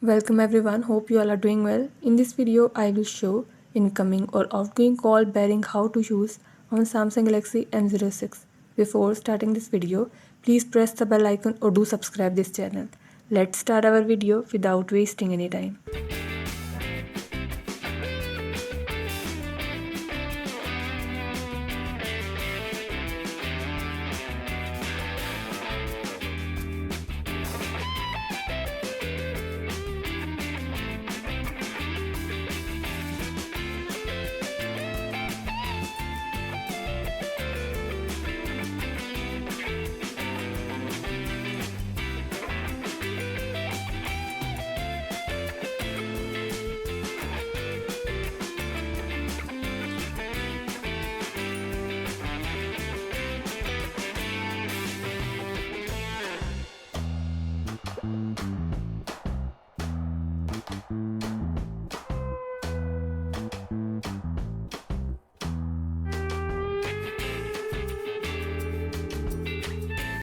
Welcome everyone, hope you all are doing well. In this video, I will show incoming or outgoing call bearing how to use on Samsung Galaxy M06. Before starting this video, please press the bell icon or do subscribe this channel. Let's start our video without wasting any time.